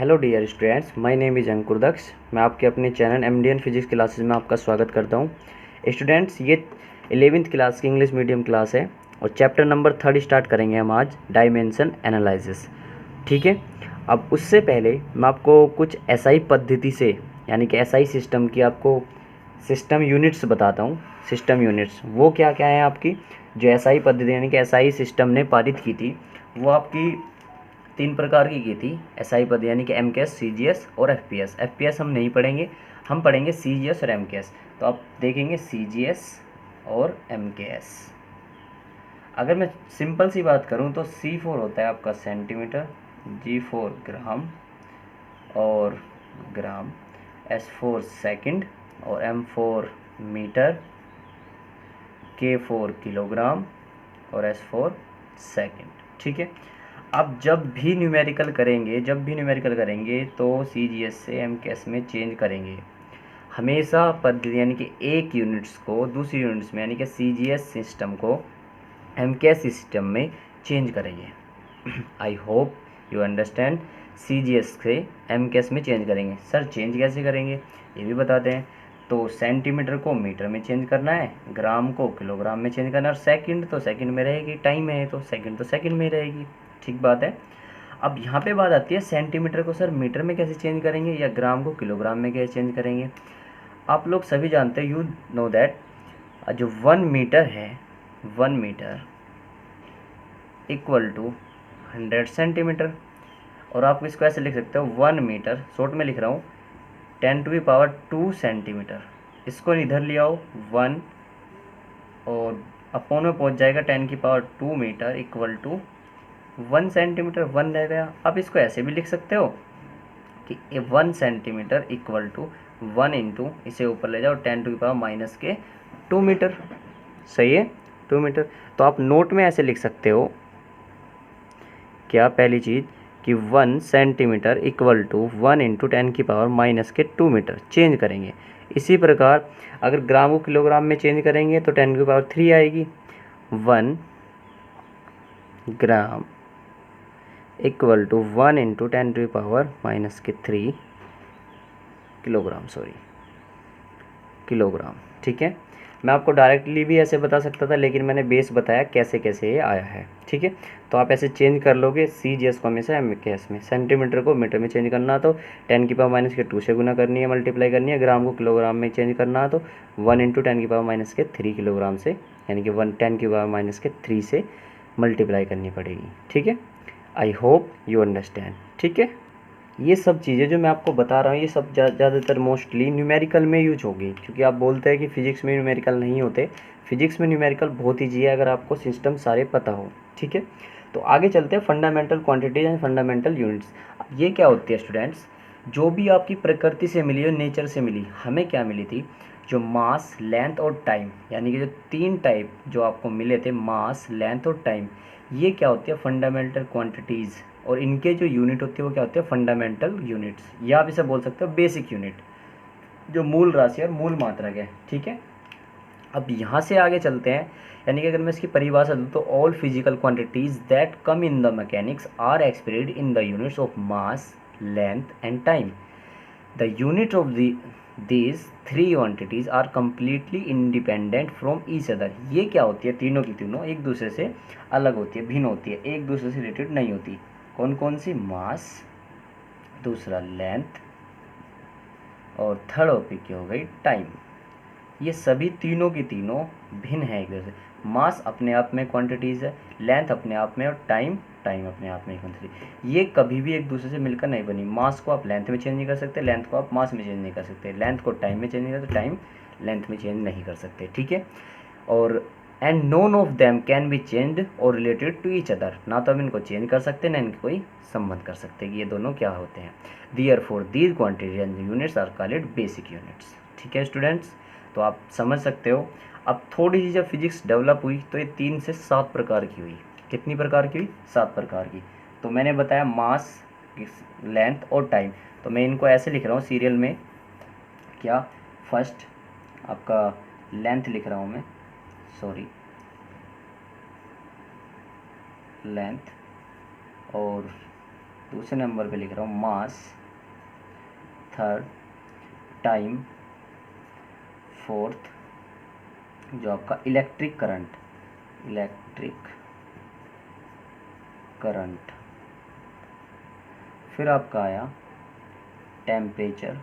Hello dear students, my name is Ankur Daksh. मैं आपके अपने चैनल एमडीएन फिजिक्स क्लासेस में आपका स्वागत करता हूं। स्टूडेंट्स, ये 11वीं क्लास की इंग्लिश मीडियम क्लास है और चैप्टर नंबर 3 स्टार्ट करेंगे हम आज, डायमेंशन एनालिसिस। ठीक है। अब उससे पहले मैं आपको कुछ एसआई पद्धति से, यानी कि एसआई सिस्टम की आपको सिस्टम यूनिट्स बताता हूँ। सिस्टम यूनिट्स वो क्या क्या है आपकी, जो एसआई पद्धति यानी कि एसआई सिस्टम ने पारित की थी, वो आपकी 3 प्रकार की थी एसआई पद, यानी कि एमकेएस, सीजीएस और एफपीएस। एफपीएस हम नहीं पढ़ेंगे, हम पढ़ेंगे सीजीएस और एमकेएस। तो आप देखेंगे सीजीएस और एमकेएस। अगर मैं सिंपल सी बात करूं तो C4 होता है आपका सेंटीमीटर, G4 ग्राम और ग्राम, S4 सेकंड और M4 मीटर, K4 किलोग्राम और S4 सेकंड। ठीक है। अब जब भी न्यूमेरिकल करेंगे तो सीजीएस से एमकेएस में चेंज करेंगे। हमेशा पद्धति यानी कि एक यूनिट्स को दूसरी यूनिट्स में, यानी कि सीजीएस सिस्टम को एमकेएस सिस्टम में चेंज करेंगे। I hope you understand. CGS से एमकेएस में चेंज करेंगे। सर चेंज कैसे करेंगे ये भी बताते हैं। तो सेंटीमीटर को मीटर में चेंज करना है, ग्राम को किलोग्राम में चेंज करना है, और सेकंड तो सेकंड में रहेगी, टाइम है तो सेकंड तो सेकंड में रहेगी। ठीक बात है। अब यहाँ पे बात आती है सेंटीमीटर को सर मीटर में कैसे चेंज करेंगे या ग्राम को किलोग्राम में कैसे चेंज करेंगे। आप लोग सभी जानते हैं, यू नो दैट, जो 1 मीटर है, 1 मीटर इक्वल टू 100 सेंटीमीटर। और आप इसको ऐसे लिख सकते हो, 1 मीटर शॉर्ट में लिख रहा हूँ, 10⁻² सेंटीमीटर। इसको इधर ले आओ 1 और अपॉन में पहुँच जाएगा 10⁻² मीटर इक्वल टू 1 सेंटीमीटर, 1 रह गया। अब इसको ऐसे भी लिख सकते हो कि 1 सेंटीमीटर इक्वल टू 1 इंटू, इसे ऊपर ले जाओ 10⁻⁻² मीटर। सही है, 2 मीटर। तो आप नोट में ऐसे लिख सकते हो, क्या पहली चीज़ कि 1 centimetre equal to 1 into 10⁻⁻² metre change करेंगे। इसी प्रकार अगर ग्राम को किलोग्राम में चेंज करेंगे तो 10⁻³ आएगी। 1 gram equal to 1 into 10⁻⁻³ kilogram, kilogram. ठीक है। मैं आपको डायरेक्टली भी ऐसे बता सकता था, लेकिन मैंने बेस बताया कैसे कैसे ये आया है। ठीक है। तो आप ऐसे चेंज कर लोगे सीजीएस को हमेशा एमकेएस में। सेंटीमीटर को मीटर में चेंज करना तो 10⁻⁻² से गुना करनी है, मल्टीप्लाई करनी है। ग्राम को किलोग्राम में चेंज करना तो 1 इंटू 10⁻⁻³ किलोग्राम से, यानी कि 10⁻³ से मल्टीप्लाई करनी पड़ेगी। ठीक है। I hope you understand. ठीक है। ये सब चीज़ें जो मैं आपको बता रहा हूँ, ये सब ज़्यादातर मोस्टली न्यूमेरिकल में यूज होगी, क्योंकि आप बोलते हैं कि फिजिक्स में न्यूमेरिकल नहीं होते। फिजिक्स में न्यूमेरिकल बहुत ईजी है अगर आपको सिस्टम सारे पता हो। ठीक है। तो आगे चलते हैं, fundamental quantities and fundamental units. ये क्या होती है स्टूडेंट्स, जो भी आपकी प्रकृति से मिली और नेचर से मिली, हमें क्या मिली थी, जो मास, लेंथ और टाइम, यानी कि जो 3 टाइप जो आपको मिले थे, मास, लेंथ और टाइम, ये क्या होती है, फंडामेंटल क्वांटिटीज़। और इनके जो यूनिट होती है वो क्या होती है, फंडामेंटल यूनिट्स, या आप इसे बोल सकते हो बेसिक यूनिट, जो मूल राशि और मूल मात्रक है। ठीक है। अब यहाँ से आगे चलते हैं, यानी कि अगर मैं इसकी परिभाषा दूँ तो all physical quantities that come in the mechanics are expressed in the units of mass, length and time. The unit of these 3 quantities are completely independent from each other. ये क्या होती है, तीनों की तीनों एक दूसरे से अलग होती है, भिन्न होती है, एक दूसरे से रिलेटेड नहीं होती। कौन कौन सी, मास, दूसरा लेंथ, और थर्ड टॉपिक की हो गई टाइम। ये सभी तीनों की तीनों भिन्न है एक दूसरे से। मास अपने आप में क्वांटिटीज़ है, लेंथ अपने आप में, और टाइम अपने आप में क्वांटिटी। ये कभी भी एक दूसरे से मिलकर नहीं बनी। मास को आप लेंथ में चेंज नहीं कर सकते, लेंथ को आप मास में चेंज नहीं कर सकते, लेंथ को टाइम में चेंज नहीं कर सकते, टाइम लेंथ में चेंज नहीं कर सकते। ठीक है। और and known of them can be changed और रिलेटेड टू ईच अदर। ना तो हम इनको चेंज कर सकते, ना इनके कोई संबंध कर सकते कि ये दोनों क्या होते हैं। Therefore these quantities and units are called basic units. ठीक है स्टूडेंट्स, तो आप समझ सकते हो। अब थोड़ी सी जब फिजिक्स डेवलप हुई तो ये 3 से 7 प्रकार की हुई। कितनी प्रकार की हुई, 7 प्रकार की। तो मैंने बताया मास, लेंथ और टाइम, तो मैं इनको ऐसे लिख रहा हूँ सीरियल में। क्या, फर्स्ट आपका लेंथ लिख रहा हूँ मैं, सॉरी, लेंथ, और दूसरे नंबर पे लिख रहा हूँ मास, थर्ड टाइम, फोर्थ जो आपका इलेक्ट्रिक करंट, फिर आपका आया टेम्परेचर,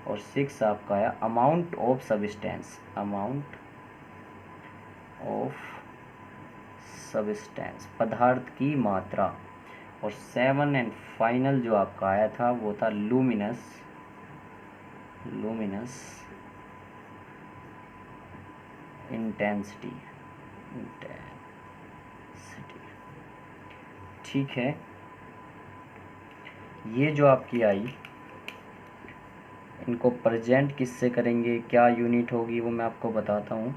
और 6 आपका आया अमाउंट ऑफ सब्सटेंस, पदार्थ की मात्रा, और 7 एंड फाइनल जो आपका आया था वो था लूमिनस इंटेंसिटी। ठीक है, ये जो आपकी आई, इनको प्रेजेंट किससे करेंगे, क्या यूनिट होगी वो मैं आपको बताता हूँ।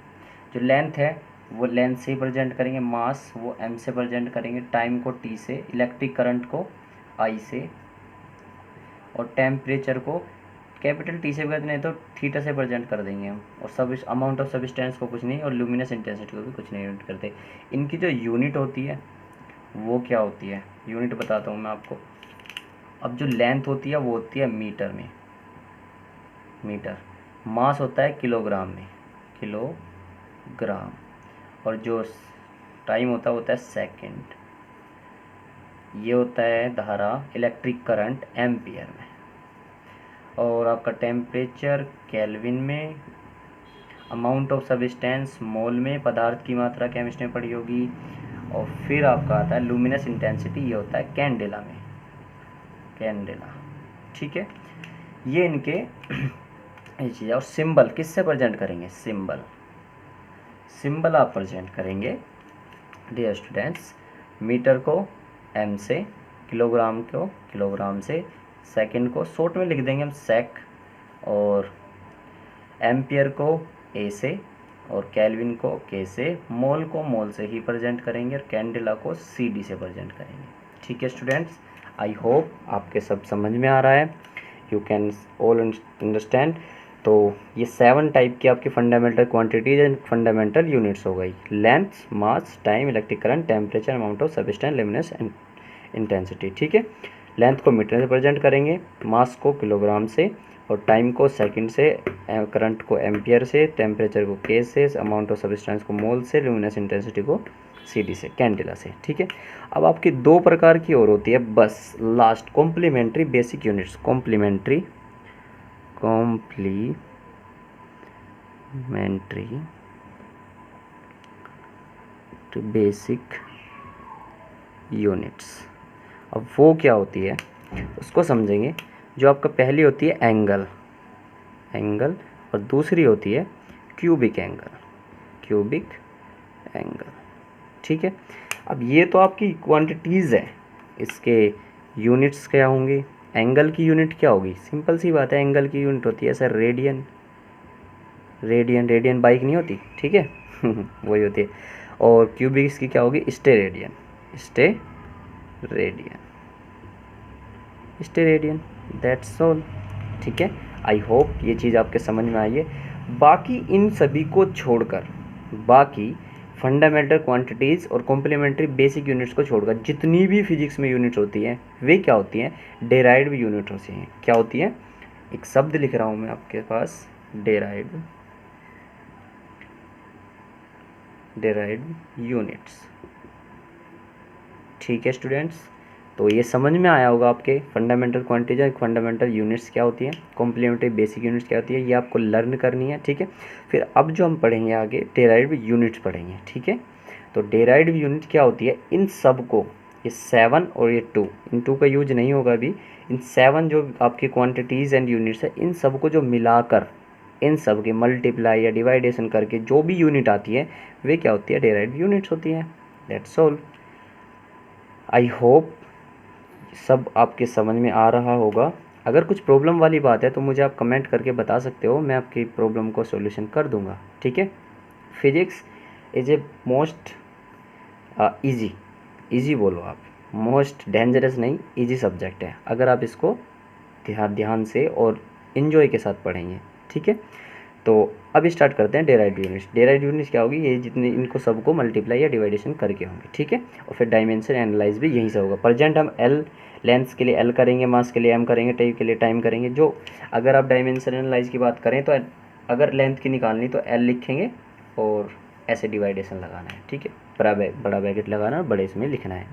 जो लेंथ है वो लेंथ से ही प्रेजेंट करेंगे, मास वो m से प्रेजेंट करेंगे, टाइम को t से, इलेक्ट्रिक करंट को I से, और टेम्परेचर को कैपिटल T से नहीं तो थीटा से प्रेजेंट कर देंगे हम, और सब अमाउंट ऑफ सब्सटेंस को कुछ नहीं, और ल्यूमिनस इंटेंसिटी को भी कुछ नहीं यूनिट करते। इनकी जो यूनिट होती है वो क्या होती है, यूनिट बताता हूँ मैं आपको। अब जो लेंथ होती है वो होती है मीटर में, मास होता है किलोग्राम में, और जो टाइम होता है सेकंड, ये होता है धारा, इलेक्ट्रिक करंट एम्पियर में, और आपका टेम्परेचर केल्विन में, अमाउंट ऑफ सब्सटेंस मोल में, पदार्थ की मात्रा केमिस्ट्री में पढ़ी होगी, और फिर आपका आता है लुमिनस इंटेंसिटी, ये होता है कैंडेला में, ठीक है। ये इनके ये चीज़, और सिंबल किससे प्रेजेंट करेंगे, सिंबल आप प्रेजेंट करेंगे डियर स्टूडेंट्स, मीटर को m से, किलोग्राम को किलोग्राम से, सेकंड को शॉर्ट में लिख देंगे हम सेक, और एम्पियर को a से, और केल्विन को k से, मोल को मोल से ही प्रेजेंट करेंगे, और कैंडेला को cd से प्रेजेंट करेंगे। ठीक है स्टूडेंट्स, आई होप आपके सब समझ में आ रहा है, यू कैन ऑल अंडरस्टैंड। तो ये 7 टाइप की आपकी fundamental quantities and fundamental units हो गई, length, mass, time, electric current, temperature, amount of substance, luminous intensity. ठीक है, लेंथ को मीटर से प्रेजेंट करेंगे, मास को किलोग्राम से, और टाइम को सेकंड से, करंट को एम्पियर से, टेम्परेचर को के से, अमाउंट ऑफ सब्सटेंस को मोल से, लुमिनस इंटेंसिटी को CD से, कैंडेला से। ठीक है, अब आपकी 2 प्रकार की और होती है बस last, complementary basic units, complementary basic units. अब वो क्या होती है उसको समझेंगे। जो आपका पहली होती है एंगल, और दूसरी होती है क्यूबिक एंगल। ठीक है, अब ये तो आपकी क्वांटिटीज़ है, इसके यूनिट्स क्या होंगे। एंगल की यूनिट क्या होगी, सिंपल सी बात है, एंगल की यूनिट होती है सर रेडियन बाइक नहीं होती, ठीक है वही होती है। और क्यूबिक की क्या होगी, स्टेरेडियन, दैट्स ऑल। ठीक है, आई होप ये चीज़ आपके समझ में आई है। बाकी इन सभी को छोड़कर, बाकी फंडामेंटल क्वांटिटीज़ और कॉम्प्लीमेंट्री बेसिक यूनिट्स को छोड़कर जितनी भी फिजिक्स में यूनिट्स होती हैं वे क्या होती हैं, डेराइव्ड यूनिट होती हैं। क्या होती हैं, एक शब्द लिख रहा हूँ मैं आपके पास, डेराइव्ड यूनिट्स। ठीक है स्टूडेंट्स, तो ये समझ में आया होगा आपके फंडामेंटल क्वांटिटीज, फंडामेंटल यूनिट्स क्या होती हैं, कॉम्प्लीमेंट्री बेसिक यूनिट्स क्या होती है, ये आपको लर्न करनी है। ठीक है, फिर अब जो हम पढ़ेंगे आगे डेराइव्ड यूनिट्स पढ़ेंगे। ठीक है, तो डेराइव्ड यूनिट क्या होती है, इन सब को, ये 7 और ये 2, इन 2 का यूज नहीं होगा अभी, इन 7 जो आपकी क्वांटिटीज़ एंड यूनिट्स है, इन सब को जो मिलाकर, इन सब के मल्टीप्लाई या डिवाइडेशन करके जो भी यूनिट आती है वे क्या होती है, डेराइव्ड यूनिट्स होती हैं। That's all. आई होप सब आपके समझ में आ रहा होगा। अगर कुछ प्रॉब्लम वाली बात है तो मुझे आप कमेंट करके बता सकते हो, मैं आपकी प्रॉब्लम को सॉल्यूशन कर दूंगा। ठीक है, physics is a most easy बोलो आप, मोस्ट डेंजरस नहीं, इजी सब्जेक्ट है अगर आप इसको ध्यान से और इन्जॉय के साथ पढ़ेंगे। ठीक है, तो अब स्टार्ट करते हैं डेराइव्ड यूनिट्स। डेराइव्ड यूनिट्स क्या होगी, ये जितने इनको सबको मल्टीप्लाई या डिवाइडेशन करके होंगे, ठीक है। और फिर डायमेंशन एनालाइज भी यहीं से होगा। प्रेजेंट हम एल लेंथ के लिए एल करेंगे, मास के लिए एम करेंगे, टाइम के लिए टाइम करेंगे। जो अगर आप डायमेंशन एनालाइज की बात करें तो अगर लेंथ की निकालनी तो एल लिखेंगे और ऐसे डिवाइडेशन लगाना है, ठीक है। बड़ा ब्रैकेट लगाना और बड़े इसमें लिखना है,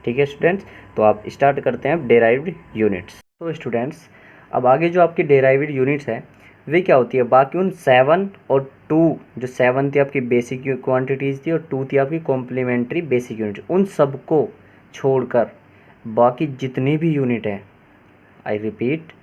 ठीक है स्टूडेंट्स। तो आप स्टार्ट करते हैं डेराइव्ड यूनिट्स। तो स्टूडेंट्स अब आगे जो आपकी डेराइव्ड यूनिट्स है वे क्या होती है, बाकी उन 7 और 2, जो 7 थी आपकी बेसिक क्वांटिटीज़ थी और 2 थी आपकी कॉम्प्लीमेंट्री बेसिक यूनिट, उन सबको छोड़कर बाकी जितनी भी यूनिट है, आई रिपीट,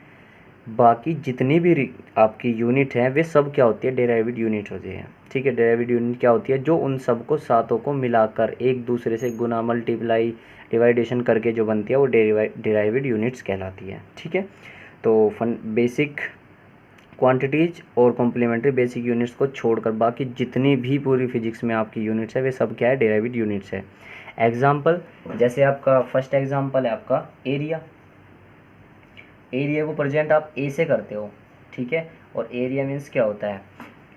बाकी जितनी भी आपकी यूनिट है वे सब क्या होती है, डेराइव्ड यूनिट होती है, ठीक है। डेराइव्ड यूनिट क्या होती है, जो उन सबको सातों को मिलाकर एक दूसरे से गुना मल्टीप्लाई डिवाइडेशन करके जो बनती है वो डेराइव्ड यूनिट्स कहलाती है, ठीक है। तो बेसिक क्वांटिटीज और कॉम्प्लीमेंट्री बेसिक यूनिट्स को छोड़कर बाकी जितनी भी पूरी फिजिक्स में आपकी यूनिट्स है वे सब क्या है, डेराइव्ड यूनिट्स है। एग्जाम्पल, जैसे आपका फर्स्ट एग्जाम्पल है आपका एरिया। एरिया को प्रेजेंट आप ए से करते हो, ठीक है। और एरिया मीन्स क्या होता है,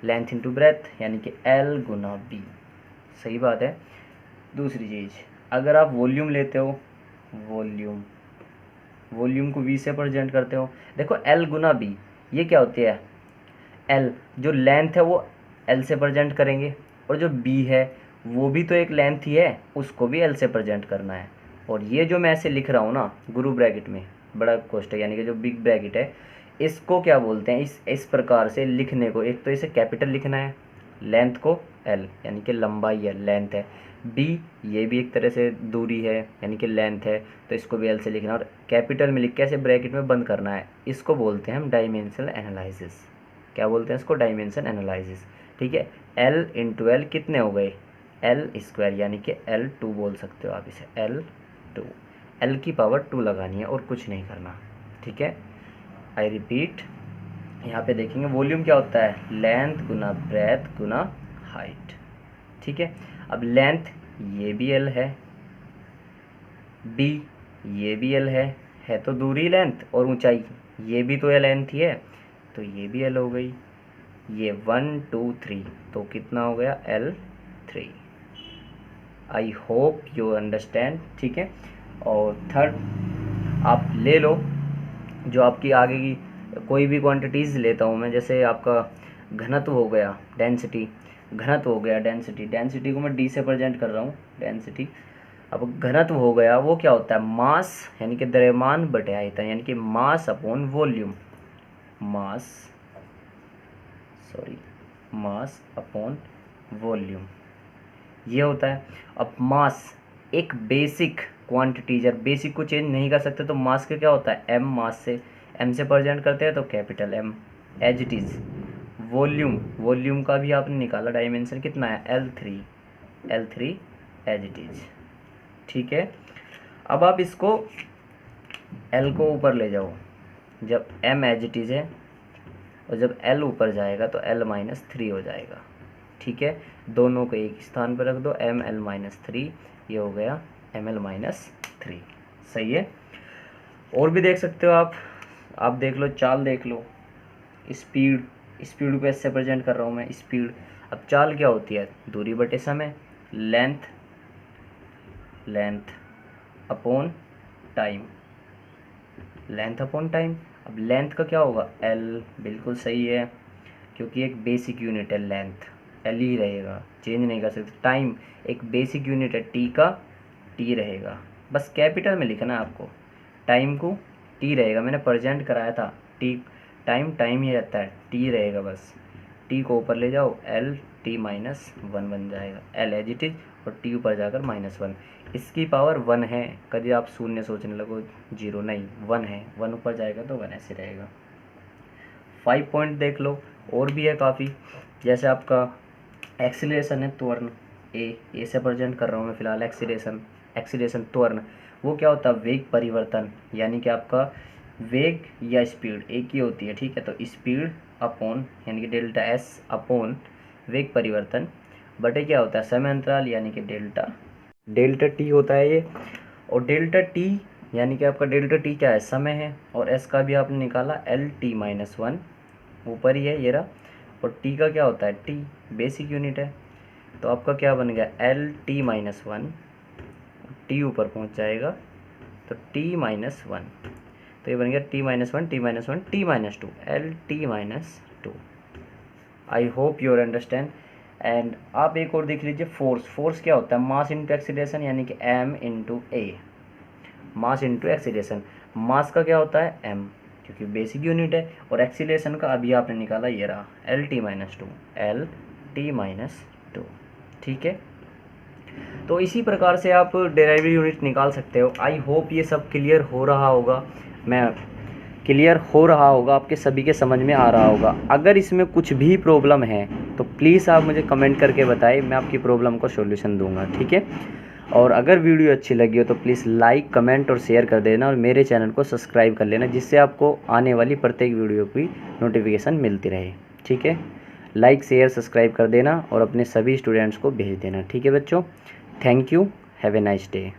लेंथ इंटू ब्रेथ, यानी कि एल गुना बी, सही बात है। दूसरी चीज़, अगर आप वॉल्यूम लेते हो, वॉल्यूम को वी से प्रेजेंट करते हो, देखो एल गुना बी ये क्या होती है, एल जो लेंथ है वो एल से प्रेजेंट करेंगे, और जो बी है वो भी तो एक लेंथ ही है, उसको भी एल से प्रेजेंट करना है। और ये जो मैं ऐसे लिख रहा हूँ ना गुरु ब्रैकेट में, बड़ा कोष्टक यानी कि जो बिग ब्रैकेट है, इसको क्या बोलते हैं, इस प्रकार से लिखने को, एक तो इसे कैपिटल लिखना है, लेंथ को एल यानी कि लंबाई है, लेंथ है। बी ये भी एक तरह से दूरी है यानी कि लेंथ है, तो इसको भी एल से लिखना, और कैपिटल में लिख के ऐसे ब्रैकेट में बंद करना है। इसको बोलते हैं हम डायमेंशनल एनालिसिस। क्या बोलते हैं इसको, डायमेंशन एनालिसिस, ठीक है। एल इंटू एल कितने हो गए, एल स्क्वायर, यानी कि L2 बोल सकते हो आप इसे, L2, एल की पावर 2 लगानी है और कुछ नहीं करना, ठीक है। आई रिपीट, यहाँ पे देखेंगे वॉल्यूम क्या होता है, लेंथ गुना ब्रेथ गुना हाइट, ठीक है। अब लेंथ ये भी एल है, बी ये भी एल है तो दूरी लेंथ, और ऊंचाई ये भी तो लेंथ ही है, तो ये भी एल हो गई। ये 1 2 3 तो कितना हो गया, L3। I hope you understand, ठीक है। और थर्ड आप ले लो, जो आपकी आगे की कोई भी क्वांटिटीज़ लेता हूँ मैं, जैसे आपका घनत्व हो गया, डेंसिटी, घनत्व हो गया, डेंसिटी को मैं डी से प्रेजेंट कर रहा हूँ, डेंसिटी। अब घनत्व हो गया वो क्या होता है, मास यानी कि द्रव्यमान बटे आयतन, यानी कि mass upon volume, mass upon volume ये होता है। अब मास एक बेसिक क्वांटिटी, जब बेसिक को चेंज नहीं कर सकते तो मास का क्या होता है, एम, मास से एम से प्रेजेंट करते हैं तो capital M, as it is. Volume का भी आपने निकाला डायमेंशन कितना है, L3 एज इट इज़, ठीक है। अब आप इसको L को ऊपर ले जाओ, जब M एज इट इज़ है और जब L ऊपर जाएगा तो L-3 हो जाएगा, ठीक है। दोनों को एक स्थान पर रख दो, ML-3, ये हो गया ML-3, सही है। और भी देख सकते हो आप देख लो, चाल देख लो, स्पीड को ऐसे प्रेजेंट कर रहा हूँ मैं, स्पीड। अब चाल क्या होती है, दूरी बटे समय, लेंथ अपॉन टाइम, अब लेंथ का क्या होगा, L, बिल्कुल सही है, क्योंकि एक बेसिक यूनिट है लेंथ, L ही रहेगा, चेंज नहीं कर सकते। टाइम एक बेसिक यूनिट है, T का T रहेगा, बस कैपिटल में लिखना है आपको, टाइम को T रहेगा, मैंने प्रेजेंट कराया था, टाइम ही रहता है, T रहेगा बस, T को ऊपर ले जाओ, L-T-1 बन जाएगा, L एज इट इज और T ऊपर जाकर -1, इसकी पावर 1 है, कभी आप शून्य सोचने लगो, 0 नहीं, 1 है, 1 ऊपर जाएगा तो 1 ऐसे रहेगा। 5 पॉइंट देख लो, और भी है काफ़ी, जैसे आपका एक्सीलरेशन है, त्वरण, ए से प्रेजेंट कर रहा हूँ मैं फिलहाल, एक्सीलरेशन त्वरण, वो क्या होता है, वेग परिवर्तन, यानी कि आपका वेग या स्पीड एक ही होती है, ठीक है। तो स्पीड अपॉन यानी कि डेल्टा एस अपॉन वेग परिवर्तन बटे क्या होता है, समय अंतराल, यानी कि डेल्टा टी होता है ये। और डेल्टा टी यानी कि आपका डेल्टा टी क्या है, समय है, और एस का भी आपने निकाला, L-T-1 ऊपर ही है ये रहा, और टी का क्या होता है, टी बेसिक यूनिट है। तो आपका क्या बन गया, L T minus one, T ऊपर पहुंच जाएगा तो टी माइनस वन, तो ये बन गया T minus one, T minus one, T minus two, L T minus two. I hope you understand. And आप एक और देख लीजिए, फोर्स। फोर्स क्या होता है, मास इंटू एक्सीलरेशन, यानी कि एम इंटू ए, मास इंटू एक्सीलरेशन। मास का क्या होता है, एम, क्योंकि बेसिक यूनिट है, और एक्सीलरेशन का अभी आपने निकाला ये रहा, L T minus two, L T minus two. ठीक है, तो इसी प्रकार से आप डेराइवेटिव यूनिट निकाल सकते हो। आई होप ये सब क्लियर हो रहा होगा, आपके सभी के समझ में आ रहा होगा। अगर इसमें कुछ भी प्रॉब्लम है तो प्लीज़ आप मुझे कमेंट करके बताएं, मैं आपकी प्रॉब्लम को सॉल्यूशन दूंगा। ठीक है, और अगर वीडियो अच्छी लगी हो तो प्लीज़ लाइक, कमेंट और शेयर कर देना, और मेरे चैनल को सब्सक्राइब कर लेना, जिससे आपको आने वाली प्रत्येक वीडियो की नोटिफिकेशन मिलती रहे। ठीक है, लाइक, शेयर, सब्सक्राइब कर देना और अपने सभी स्टूडेंट्स को भेज देना। ठीक है बच्चों, thank you, have a nice day.